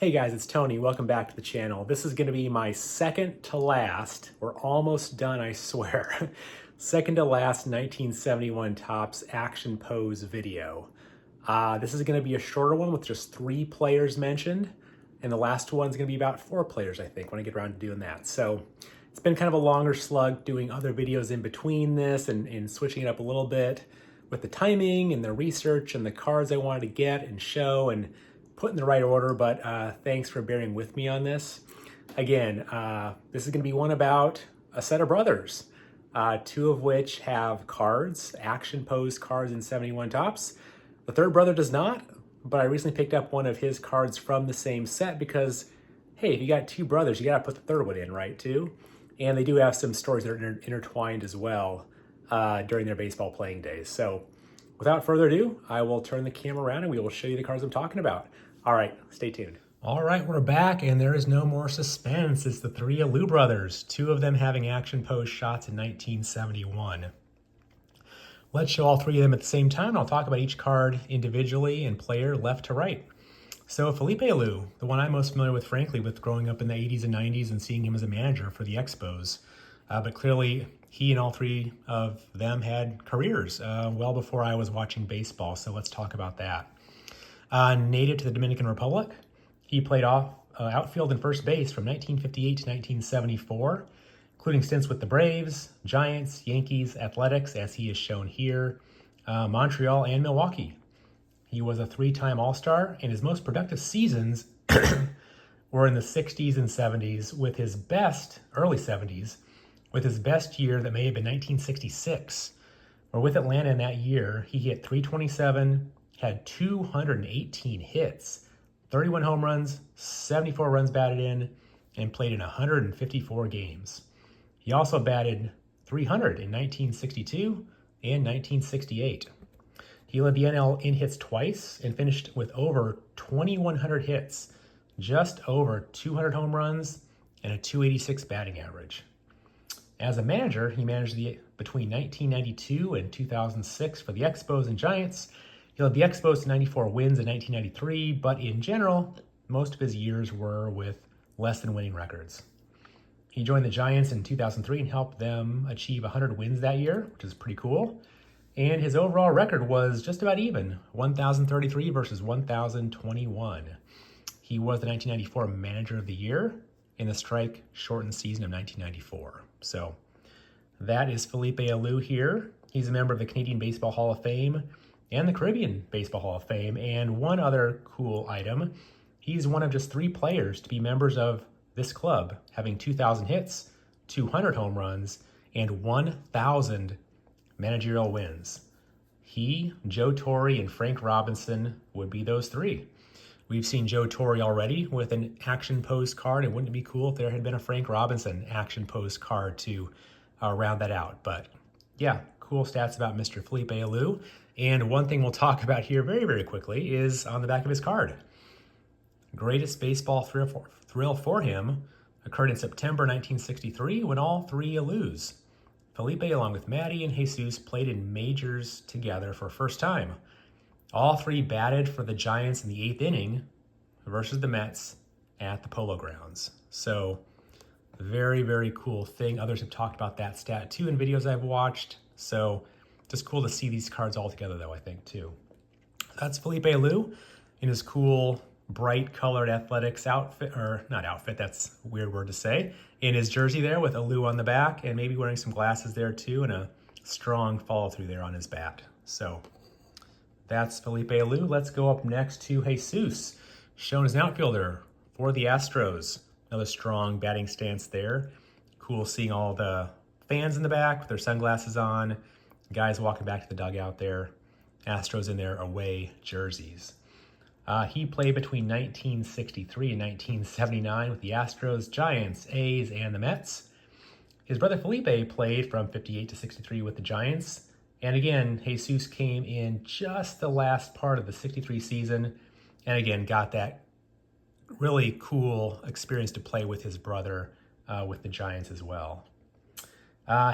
Hey guys, it's Tony. Welcome back to the channel. This is going to be my second to last, we're almost done, I swear, second to last 1971 Topps Action Pose video. This is going to be a shorter one with just 3 players mentioned, and the last one's going to be about 4 players, I think, when I get around to doing that. So it's been kind of a longer slug doing other videos in between this and switching it up a little bit with the timing and the research and the cards I wanted to get and show and put in the right order, but thanks for bearing with me on this. Again, this is going to be one about a set of brothers, 2 of which have cards, Action Pose cards in 71 Topps. The third brother does not, but I recently picked up one of his cards from the same set because, hey, if you got 2 brothers, you got to put the third one in, right, too? And they do have some stories that are intertwined as well during their baseball playing days. So without further ado, I will turn the camera around and we will show you the cards I'm talking about. All right, stay tuned. All right, we're back, and there is no more suspense. It's the 3 Alou brothers, 2 of them having Action Pose shots in 1971. Let's show all 3 of them at the same time. I'll talk about each card individually and player left to right. So Felipe Alou, the one I'm most familiar with, frankly, with growing up in the 80s and 90s and seeing him as a manager for the Expos. But clearly, he and all 3 of them had careers well before I was watching baseball, so let's talk about that. Native to the Dominican Republic, he played outfield and first base from 1958 to 1974, including stints with the Braves, Giants, Yankees, Athletics, as he is shown here, Montreal, and Milwaukee. He was a 3-time All-Star, and his most productive seasons were in the 60s and 70s, with his best, early 70s, with his best year that may have been 1966, where with Atlanta in that year, he hit .327, had 218 hits, 31 home runs, 74 runs batted in, and played in 154 games. He also batted .300 in 1962 and 1968. He led the NL in hits twice and finished with over 2,100 hits, just over 200 home runs, and a .286 batting average. As a manager, he managed between 1992 and 2006 for the Expos and Giants. He led the Expos to 94 wins in 1993, but in general, most of his years were with less than winning records. He joined the Giants in 2003 and helped them achieve 100 wins that year, which is pretty cool. And his overall record was just about even, 1,033 versus 1,021. He was the 1994 Manager of the Year in the strike-shortened season of 1994. So that is Felipe Alou here. He's a member of the Canadian Baseball Hall of Fame and the Caribbean Baseball Hall of Fame. And one other cool item, he's one of just 3 players to be members of this club, having 2,000 hits, 200 home runs, and 1,000 managerial wins. He, Joe Torre, and Frank Robinson would be those 3. We've seen Joe Torre already with an Action Pose card, and wouldn't it be cool if there had been a Frank Robinson Action Pose card to round that out? But yeah, cool stats about Mr. Felipe Alou. And one thing we'll talk about here very, very quickly is on the back of his card. Greatest baseball thrill for him occurred in September 1963 when all 3 Alous, Felipe along with Matty and Jesus, played in majors together for the first time. All 3 batted for the Giants in the 8th inning versus the Mets at the Polo Grounds. So very, very cool thing. Others have talked about that stat too in videos I've watched. So just cool to see these cards all together though, I think too. That's Felipe Alou in his cool, bright colored Athletics outfit, or not outfit, that's a weird word to say, in his jersey there with Alou on the back and maybe wearing some glasses there too and a strong follow through there on his bat. So that's Felipe Alou. Let's go up next to Jesus, shown as an outfielder for the Astros. Another strong batting stance there. Cool seeing all the fans in the back with their sunglasses on, guys walking back to the dugout there, Astros in their away jerseys. He played between 1963 and 1979 with the Astros, Giants, A's, and the Mets. His brother Felipe played from 58 to 63 with the Giants. And again, Jesus came in just the last part of the 63 season and again got that really cool experience to play with his brother with the Giants as well.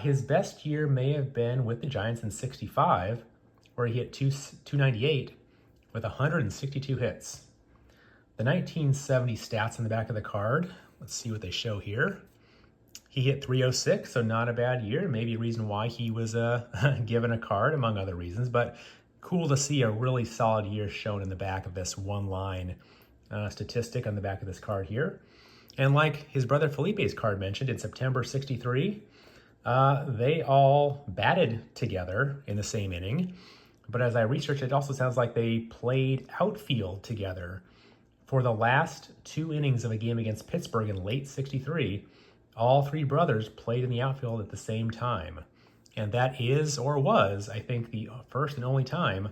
His best year may have been with the Giants in 65, where he hit 298 with 162 hits. The 1970 stats on the back of the card, let's see what they show here. He hit 306, so not a bad year. Maybe a reason why he was given a card, among other reasons. But cool to see a really solid year shown in the back of this one-line statistic on the back of this card here. And like his brother Felipe's card mentioned, in September 63, they all batted together in the same inning. But as I researched, it also sounds like they played outfield together for the last 2 innings of a game against Pittsburgh in late 63. All 3 brothers played in the outfield at the same time. And that is, or was, I think, the first and only time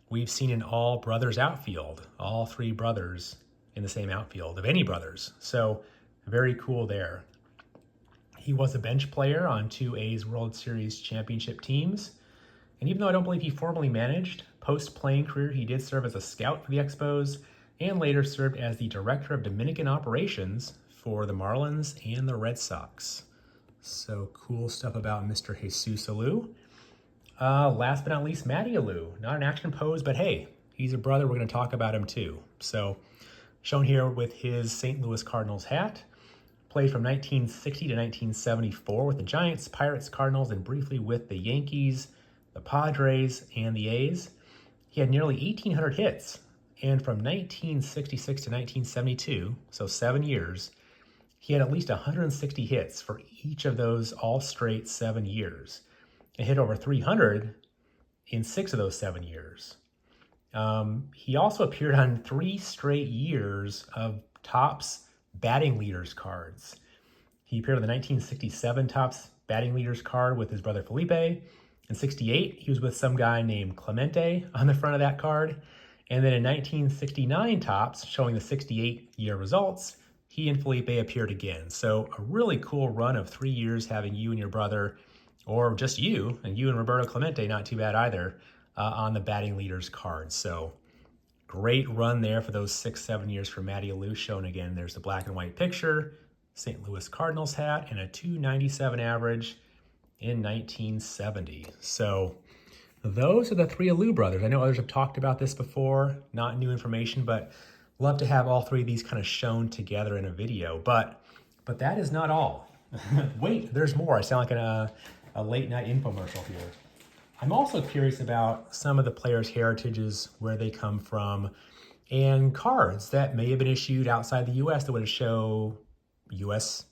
we've seen an all brothers outfield, all 3 brothers in the same outfield of any brothers. So very cool there. He was a bench player on 2 A's World Series championship teams. And even though I don't believe he formally managed, post-playing career, he did serve as a scout for the Expos and later served as the director of Dominican operations for the Marlins and the Red Sox. So cool stuff about Mr. Jesus Alou. Last but not least, Matty Alou. Not an action pose, but hey, he's a brother. We're going to talk about him too. So shown here with his St. Louis Cardinals hat. Played from 1960 to 1974 with the Giants, Pirates, Cardinals, and briefly with the Yankees, the Padres, and the A's. He had nearly 1,800 hits. And from 1966 to 1972, so 7 years, he had at least 160 hits for each of those all straight 7 years. And hit over 300 in 6 of those 7 years. He also appeared on 3 straight years of Topps batting leaders cards. He appeared on the 1967 Topps batting leaders card with his brother Felipe. In 68, he was with some guy named Clemente on the front of that card. And then in 1969 Topps, showing the 68 year results, he and Felipe appeared again. So a really cool run of 3 years having you and your brother, or just you, and you and Roberto Clemente, not too bad either, on the batting leaders card. So great run there for those 6-7 years for Matty Alou. Shown again, there's the black and white picture, St. Louis Cardinals hat, and a 297 average in 1970. So those are the 3 Alou brothers. I know others have talked about this before, not new information, but love to have all 3 of these kind of shown together in a video. But that is not all. Wait, there's more. I sound like a late night infomercial here. I'm also curious about some of the players' heritages, where they come from, and cards that may have been issued outside the U.S. that would show U.S.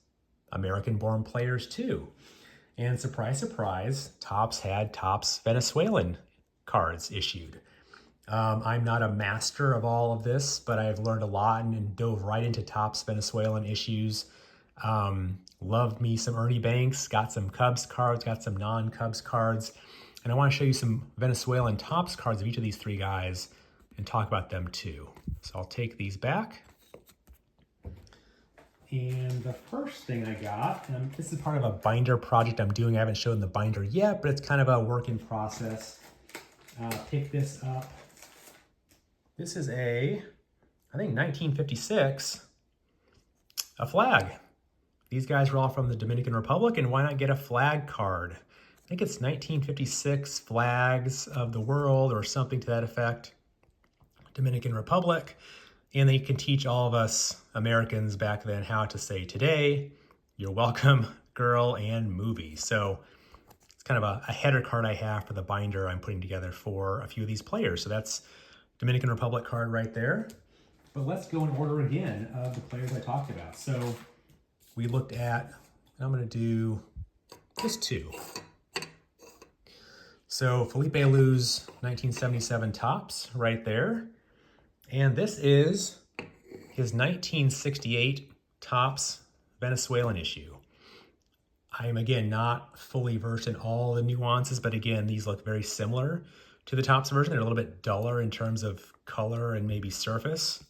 American-born players too. And surprise, surprise, Topps had Topps Venezuelan cards issued. I'm not a master of all of this, but I've learned a lot and dove right into Topps Venezuelan issues. Loved me some Ernie Banks, got some Cubs cards, got some non-Cubs cards. And I want to show you some Venezuelan Topps cards of each of these 3 guys and talk about them too. So I'll take these back. And the first thing I got, and this is part of a binder project I'm doing. I haven't shown the binder yet, but it's kind of a work in process. Pick this up. This is I think 1956, a flag. These guys were all from the Dominican Republic, and why not get a flag card? I think it's 1956 flags of the world or something to that effect. Dominican Republic. And they can teach all of us Americans back then how to say today, you're welcome, girl, and movie. So it's kind of a header card I have for the binder I'm putting together for a few of these players. So that's Dominican Republic card right there. But let's go in order again of the players I talked about. So we looked at, I'm going to do just 2. So Felipe Alou's 1977 Topps right there. And this is his 1968 Topps Venezuelan issue. I am, again, not fully versed in all the nuances, but again, these look very similar to the Topps version. They're a little bit duller in terms of color and maybe surface.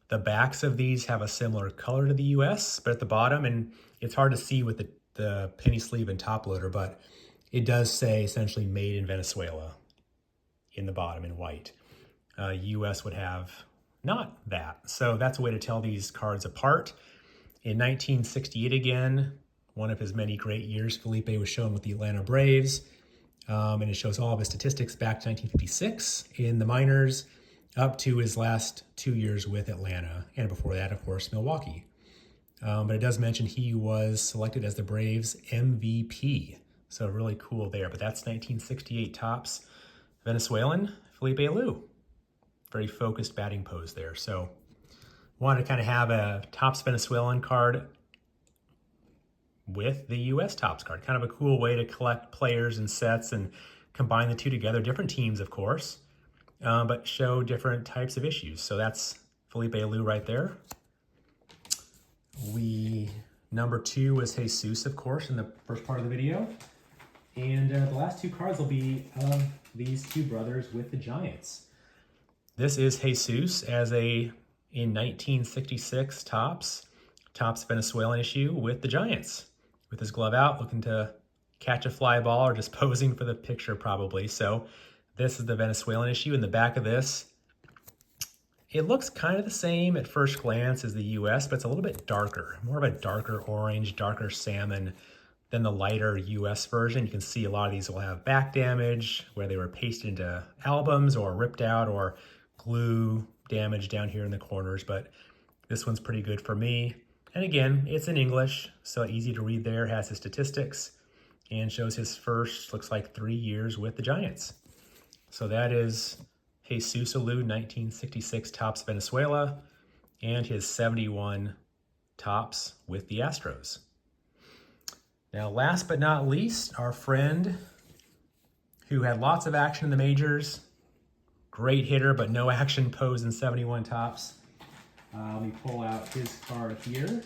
The backs of these have a similar color to the US, but at the bottom, and it's hard to see with the penny sleeve and top loader, but it does say essentially made in Venezuela in the bottom in white. US would have not that. So that's a way to tell these cards apart. In 1968 again, one of his many great years, Felipe was shown with the Atlanta Braves. And it shows all of his statistics back to 1956 in the minors. up to his last 2 years with Atlanta, and before that, of course, Milwaukee. But it does mention he was selected as the Braves MVP. So really cool there. But that's 1968 Topps Venezuelan, Felipe Alou. Very focused batting pose there. So wanted to kind of have a Topps Venezuelan card with the US Topps card. Kind of a cool way to collect players and sets and combine the two together. Different teams, of course, but show different types of issues. So that's Felipe Alou right there. Number 2 was Jesus, of course, in the first part of the video. And the last 2 cards will be of these 2 brothers with the Giants. This is Jesus as in 1966 Topps Venezuelan issue with the Giants. With his glove out, looking to catch a fly ball or just posing for the picture probably. So this is the Venezuelan issue. In the back of this, it looks kind of the same at first glance as the US, but it's a little bit darker, more of a darker orange, darker salmon than the lighter US version. You can see a lot of these will have back damage where they were pasted into albums or ripped out, or glue damage down here in the corners, but this one's pretty good for me. And again, it's in English, so easy to read there, has his statistics, and shows his first, looks like 3 years with the Giants. So that is Jesus Alou, 1966 Topps Venezuela, and his 71 Topps with the Astros. Now, last but not least, our friend who had lots of action in the majors, great hitter, but no action pose in 71 Topps. Let me pull out his card here.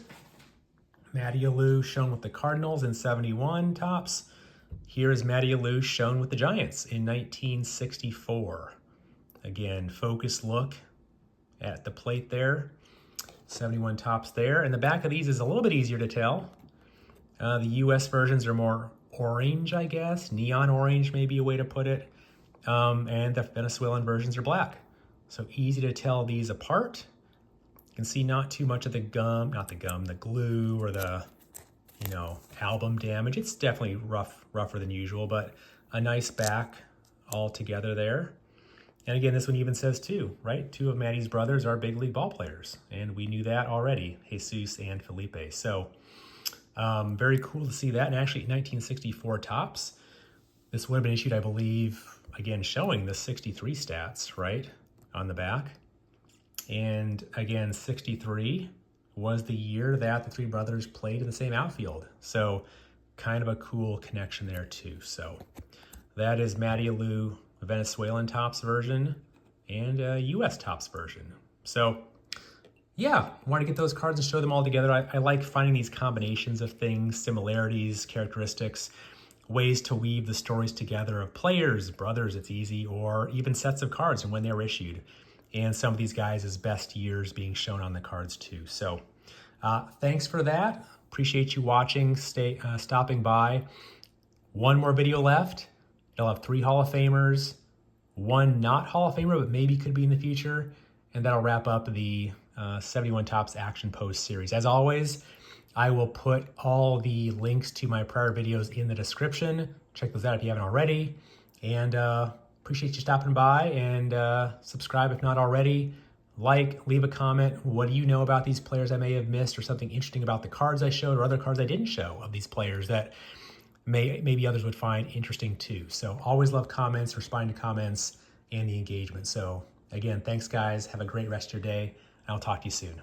Matty Alou shown with the Cardinals in 71 Topps. Here is Matty Alou shown with the Giants in 1964. Again, focused look at the plate there. 71 Topps there. And the back of these is a little bit easier to tell. The US versions are more orange, I guess. Neon orange may be a way to put it. And the Venezuelan versions are black. So easy to tell these apart. You can see not too much of the the glue or the, album damage. It's definitely rougher than usual, but a nice back all together there. And again, this one even says 2, right? 2 of Matty's brothers are big league ball players, and we knew that already, Jesus and Felipe. So very cool to see that. And actually, 1964 Topps, this would have been issued, I believe, again, showing the 63 stats, right, on the back. And again, 63 was the year that the 3 brothers played in the same outfield. So kind of a cool connection there too. So that is Matty Alou, Venezuelan Topps version, and US Topps version. So yeah, want to get those cards and show them all together. I like finding these combinations of things, similarities, characteristics, ways to weave the stories together of players, brothers, it's easy, or even sets of cards and when they were issued. And some of these guys' best years being shown on the cards too. So thanks for that. Appreciate you watching, stopping by. One more video left. It'll have 3 Hall of Famers, 1 not Hall of Famer, but maybe could be in the future. And that'll wrap up the 71 Topps Action Pose series. As always, I will put all the links to my prior videos in the description. Check those out if you haven't already. And appreciate you stopping by, and subscribe if not already. Like, leave a comment. What do you know about these players I may have missed, or something interesting about the cards I showed or other cards I didn't show of these players that maybe others would find interesting too. So always love comments, responding to comments, and the engagement. So again, thanks guys. Have a great rest of your day. I'll talk to you soon.